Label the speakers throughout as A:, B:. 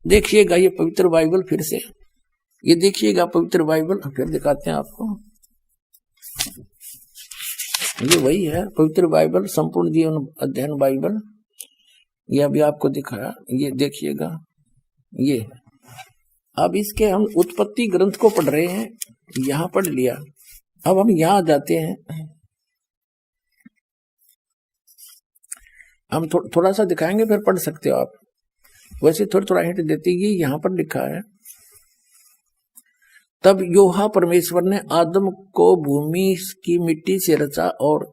A: देखिएगा ये पवित्र बाइबल फिर से, ये देखिएगा पवित्र बाइबल, फिर दिखाते हैं आपको। ये वही है पवित्र बाइबल, संपूर्ण जीवन अध्ययन बाइबल, ये अभी आपको दिखाया, ये देखिएगा ये। अब इसके हम उत्पत्ति ग्रंथ को पढ़ रहे हैं, यहां पढ़ लिया। अब हम यहां जाते हैं, हम थोड़ा सा दिखाएंगे, फिर पढ़ सकते हो आप। वैसे थोड़ा हिंट देती है, यहां पर लिखा है, तब यहोवा परमेश्वर ने आदम को भूमि की मिट्टी से रचा और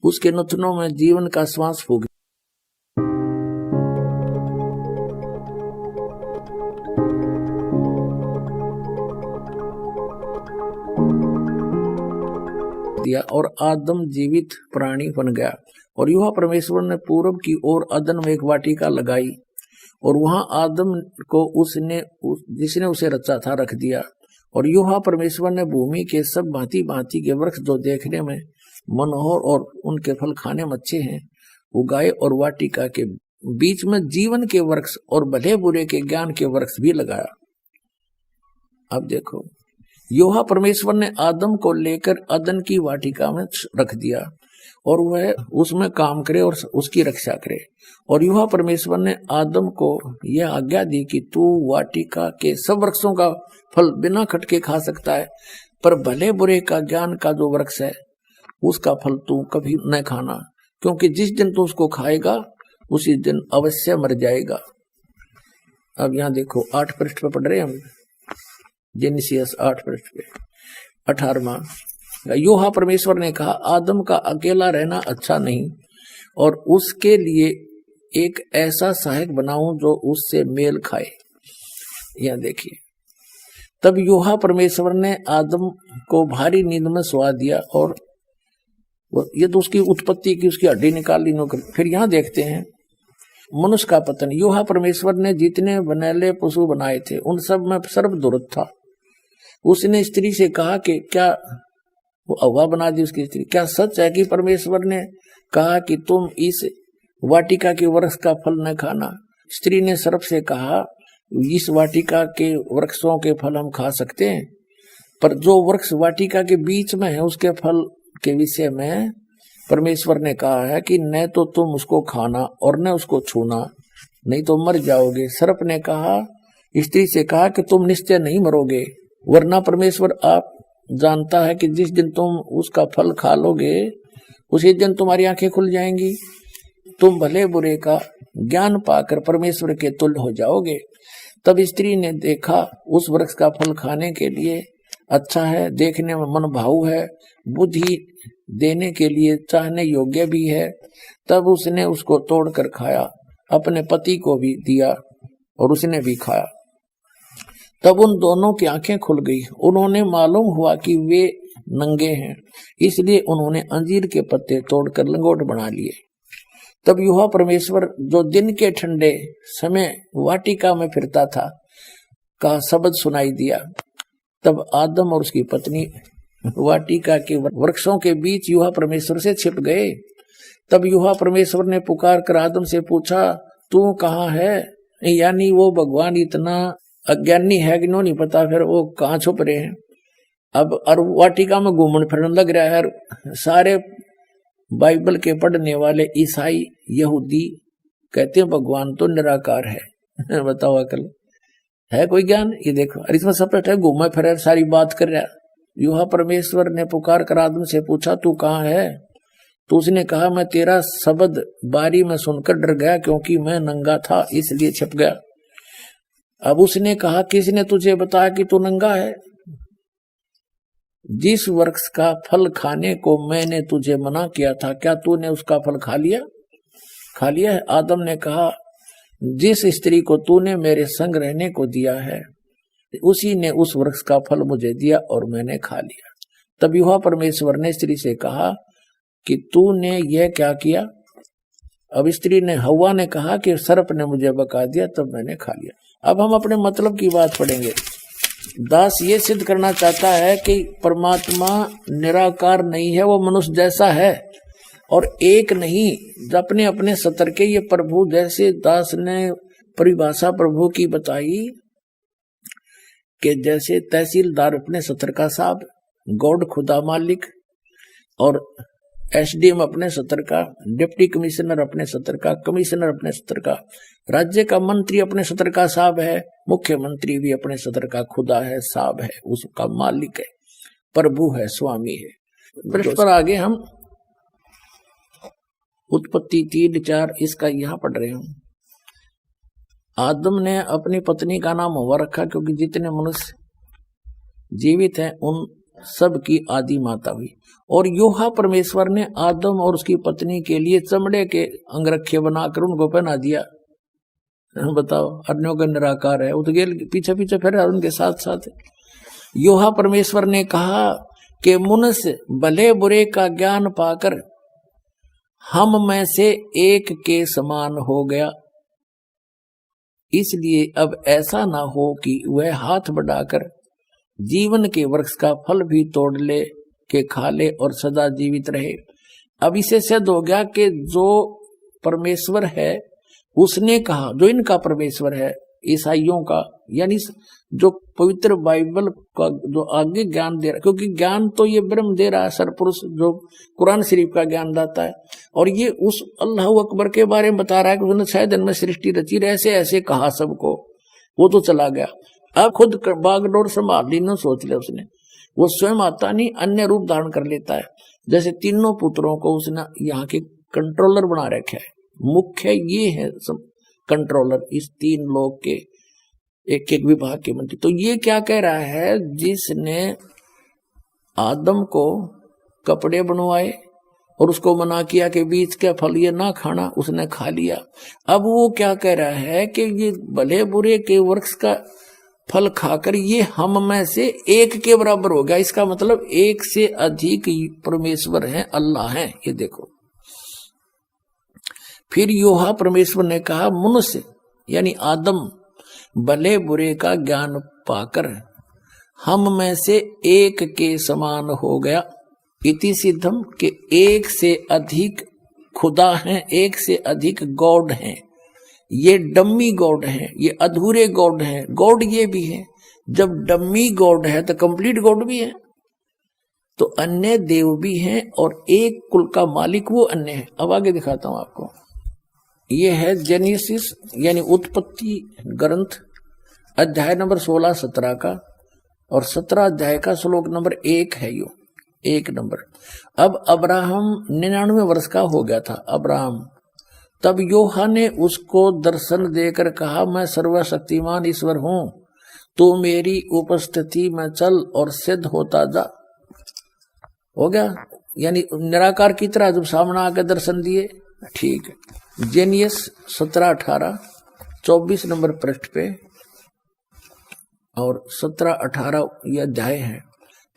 A: उसके नथनों में जीवन का श्वास फूंक दिया और आदम जीवित प्राणी बन गया। और यहोवा परमेश्वर ने पूरब की ओर अदन में एक वाटिका लगाई और वहां आदम को जिसने उसे रचा था रख दिया। और यहोवा परमेश्वर ने भूमि के सब भांति भांति के वृक्ष जो देखने में मनोहर और उनके फल खाने में अच्छे हैं उगाए, और वाटिका के बीच में जीवन के वृक्ष और भले बुरे के ज्ञान के वृक्ष भी लगाया। अब देखो, यहोवा परमेश्वर ने आदम को लेकर अदन की वाटिका में रख दिया और वह उसमें काम करे और उसकी रक्षा करे। और यहोवा परमेश्वर ने आदम को यह आज्ञा दी कि तू वाटिका के सब वृक्षों का फल बिना खटके खा सकता है, पर भले बुरे का ज्ञान का जो वृक्ष है उसका फल तू कभी न खाना, क्योंकि जिस दिन तू उसको खाएगा उसी दिन अवश्य मर जाएगा। अब यहाँ देखो 8 पृष्ठ पे पढ़ रहे हैं हम, जेनेसिस 8 पृष्ठ पे 18वां। यहोवा परमेश्वर ने कहा, आदम का अकेला रहना अच्छा नहीं, और उसके लिए एक ऐसा सहायक बनाऊं जो उससे मेल खाए। यह देखिए, तब यहोवा परमेश्वर ने आदम को भारी नींद में सुला दिया, और ये तो उसकी उत्पत्ति की, उसकी हड्डी निकाल ली नौकर। फिर यहां देखते हैं मनुष्य का पतन। यहोवा परमेश्वर ने जितने बनैले पशु बनाए थे उन सब में सर्वदुर्लभ था। उसने स्त्री से कहा कि क्या, वो हव्वा बना दी उसकी स्त्री, क्या सच है कि परमेश्वर ने कहा कि तुम इस वाटिका के वृक्ष का फल न खाना? स्त्री ने सर्प से कहा, इस वाटिका के वृक्षों के फल हम खा सकते हैं, पर जो वृक्ष वाटिका के बीच में है उसके फल के विषय में परमेश्वर ने कहा है कि न तो तुम उसको खाना और न उसको छूना, नहीं तो मर जाओगे। सर्प ने कहा, स्त्री से कहा कि तुम निश्चय नहीं मरोगे, वरना परमेश्वर आप जानता है कि जिस दिन तुम उसका फल खा लोगे उसी दिन तुम्हारी आंखें खुल जाएंगी, तुम भले बुरे का ज्ञान पाकर परमेश्वर के तुल्य हो जाओगे। तब स्त्री ने देखा उस वृक्ष का फल खाने के लिए अच्छा है, देखने में मन भाऊ है, बुद्धि देने के लिए चाहने योग्य भी है। तब उसने उसको तोड़कर खाया, अपने पति को भी दिया और उसने भी खाया। तब उन दोनों की आंखें खुल गई, उन्होंने मालूम हुआ कि वे नंगे हैं, इसलिए उन्होंने अंजीर के पत्ते तोड़कर लंगोट बना लिए। तब यहोवा परमेश्वर जो दिन के ठंडे समय वाटिका में फिरता था का शब्द सुनाई दिया। तब आदम और उसकी पत्नी वाटिका के वृक्षों के बीच यहोवा परमेश्वर से छिप गए। तब यहोवा परमेश्वर ने पुकार कर आदम से पूछा, तू कहाँ है? यानी वो भगवान इतना अज्ञानी है कि नहीं पता फिर वो कहाँ छुप रहे हैं। अब और वाटिका में घूमने फिरने लग रहा है। सारे बाइबल के पढ़ने वाले ईसाई यहूदी कहते हैं भगवान तो निराकार है। बताओ अकल है कोई ज्ञान? ये देखो, और इसमें सपट है, घूमे फिरे सारी बात कर रहा। यहोवा परमेश्वर ने पुकार कर आदम से पूछा, तू कहाँ है? तो उसने कहा, मैं तेरा शब्द बारी में सुनकर डर गया, क्योंकि मैं नंगा था इसलिए छिप गया। अब उसने कहा, किसने तुझे बताया कि तू नंगा है? जिस वृक्ष का फल खाने को मैंने तुझे मना किया था, क्या तूने उसका फल खा लिया? खा लिया है। आदम ने कहा, जिस स्त्री को तूने मेरे संग रहने को दिया है उसी ने उस वृक्ष का फल मुझे दिया और मैंने खा लिया। तब यहोवा परमेश्वर ने स्त्री से कहा कि तूने यह क्या किया? अब स्त्री ने, हव्वा ने कहा कि सर्प ने मुझे बका दिया, तब मैंने खा लिया। अब हम अपने मतलब की बात पढ़ेंगे। दास ये सिद्ध करना चाहता है कि परमात्मा निराकार नहीं है, वो मनुष्य जैसा है और एक नहीं, अपने अपने सतर के। ये प्रभु जैसे दास ने परिभाषा प्रभु की बताई कि जैसे तहसीलदार अपने सत्र का साहब, गॉड खुदा मालिक, और एसडीएम अपने सत्र का, डिप्टी कमिश्नर अपने सत्र का, कमिश्नर अपने सत्र का, राज्य का मंत्री अपने सत्र का साहब है, मुख्यमंत्री भी अपने सत्र का खुदा है, साहब है, उसका मालिक है, प्रभु है, स्वामी है। पृष्ठ पर आगे हम उत्पत्ति 3:4 इसका यहां पढ़ रहे हैं। आदम ने अपनी पत्नी का नाम हवा रखा क्योंकि जितने मनुष्य जीवित हैं उन सब की आदि माता हुई। और योहा परमेश्वर ने आदम और उसकी पत्नी के लिए चमड़े के अंगरखे बनाकर उनको पहना दिया। बताओ, अन्यों का निराकार है, उठ गेल पीछे पीछे फिर उनके साथ साथ। योहा परमेश्वर ने कहा कि मनुष्य भले बुरे का ज्ञान पाकर हम में से एक के समान हो गया, इसलिए अब ऐसा ना हो कि वह हाथ बढ़ाकर जीवन के वृक्ष का फल भी तोड़ ले के खा ले और सदा जीवित रहे। अब इसे सिद्ध हो गया कि जो परमेश्वर है उसने कहा, जो इनका परमेश्वर है ईसाइयों का, यानी जो पवित्र बाइबल का जो आगे ज्ञान दे रहा, क्योंकि ज्ञान तो ये ब्रह्म दे रहा है, सरपुरुष जो कुरान शरीफ का ज्ञान दाता है, और ये उस अल्लाह अकबर के बारे में बता रहा है कि उसने 6 दिन में सृष्टि रची, ऐसे ऐसे कहा सबको, वो तो चला गया। अब खुद बागडोर संभाल ली, न सोच लिया उसने, वो स्वयं आता नहीं, अन्य रूप धारण कर लेता है। जैसे तीनों पुत्रों को उसने यहाँ के कंट्रोलर बना रखा है, मुख्य ये है सब कंट्रोलर, इस 3 लोग के एक एक विभाग के मंत्री। तो ये क्या कह रहा है, जिसने आदम को कपड़े बनवाए और उसको मना किया कि बीच का फल ये ना खाना, उसने खा लिया। अब वो क्या कह रहा है कि ये भले बुरे के वृक्ष का फल खाकर ये हम में से एक के बराबर हो गया। इसका मतलब एक से अधिक परमेश्वर हैं, अल्लाह हैं। ये देखो, फिर योहा परमेश्वर ने कहा मनुष्य यानी आदम भले बुरे का ज्ञान पाकर हम में से एक के समान हो गया। इति सिद्धम के एक से अधिक खुदा हैं, एक से अधिक गॉड हैं। ये डम्मी गॉड हैं, ये अधूरे गॉड हैं, गॉड ये भी है। जब डम्मी गॉड है तो कंप्लीट गॉड भी है, तो अन्य देव भी हैं और एक कुल का मालिक वो अन्य है। अब आगे दिखाता हूं आपको। ये है जेनेसिस यानी उत्पत्ति ग्रंथ, अध्याय नंबर 16-17 का, और 17 अध्याय का श्लोक नंबर 1 है यो 1 नंबर। अब अब्राहम 99 वर्ष का हो गया था अब्राहम। तब योहा ने उसको दर्शन देकर कहा, मैं सर्वशक्तिमान ईश्वर हूं, तू मेरी उपस्थिति में चल और सिद्ध होता जा। हो गया, यानी निराकार की तरह जब सामने आकर दर्शन दिए। ठीक है, जेनियस 17-18 24 नंबर पृष्ठ पे और 17-18 ये अध्याय है।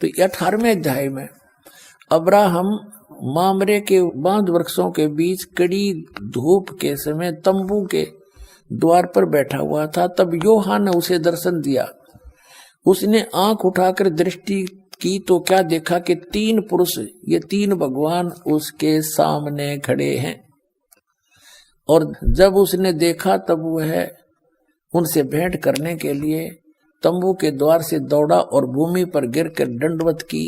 A: तो 18वें अध्याय में अब्राहम मामरे के बांध वृक्षों के बीच कड़ी धूप के समय तंबू के द्वार पर बैठा हुआ था। तब योहा ने उसे दर्शन दिया। उसने आंख उठाकर दृष्टि की तो क्या देखा कि 3 पुरुष, ये 3 भगवान उसके सामने खड़े हैं। और जब उसने देखा तब वह उनसे भेंट करने के लिए तंबू के द्वार से दौड़ा और भूमि पर गिरकर दंडवत की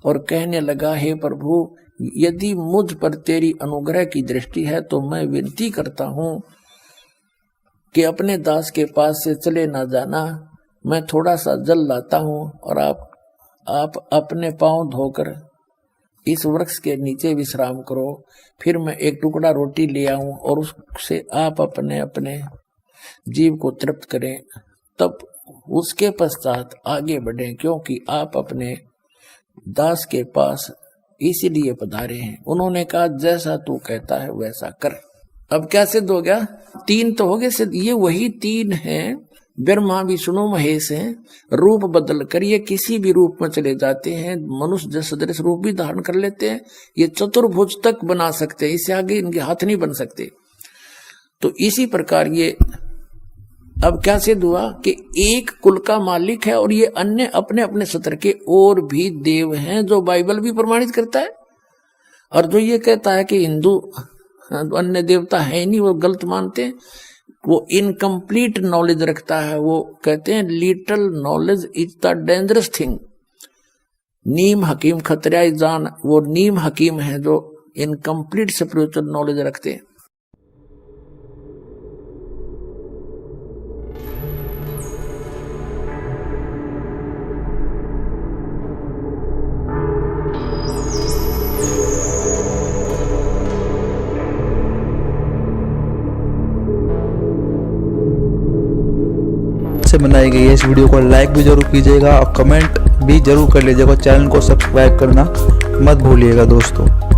A: और कहने लगा, हे प्रभु, यदि मुझ पर तेरी अनुग्रह की दृष्टि है तो मैं विनती करता हूं कि अपने दास के पास से चले ना जाना। मैं थोड़ा सा जल लाता हूं और आप अपने पांव धोकर इस वृक्ष के नीचे विश्राम करो। फिर मैं एक टुकड़ा रोटी ले आऊं और उससे आप अपने अपने जीव को तृप्त करें, तब उसके पश्चात आगे बढ़ें, क्योंकि आप अपने दास के पास इसीलिए पधारे हैं। उन्होंने कहा, जैसा तू कहता है वैसा कर। अब क्या सिद्ध हो गया? 3 तो हो गए सिद्ध। ये वही 3 हैं, ब्रह्मा विष्णु महेश हैं। रूप बदल कर ये किसी भी रूप में चले जाते हैं, मनुष्य जैसे सदृश रूप भी धारण कर लेते हैं। ये चतुर्भुज तक बना सकते हैं, इससे आगे इनके हाथ नहीं बन सकते। तो इसी प्रकार ये अब क्या सिद्ध हुआ कि एक कुल का मालिक है और ये अन्य अपने अपने सत्र के और भी देव हैं, जो बाइबल भी प्रमाणित करता है। और जो ये कहता है कि हिंदू अन्य देवता है नहीं, वो गलत मानते हैं। वो इनकम्प्लीट नॉलेज रखता है। वो कहते हैं little knowledge is the dangerous thing. नीम हकीम खतरा जान, वो नीम हकीम है जो इनकम्प्लीट स्पिरिचुअल नॉलेज रखते हैं।
B: से बनाई गई है। इस वीडियो को लाइक भी जरूर कीजिएगा और कमेंट भी जरूर कर लीजिएगा। चैनल को सब्सक्राइब करना मत भूलिएगा दोस्तों।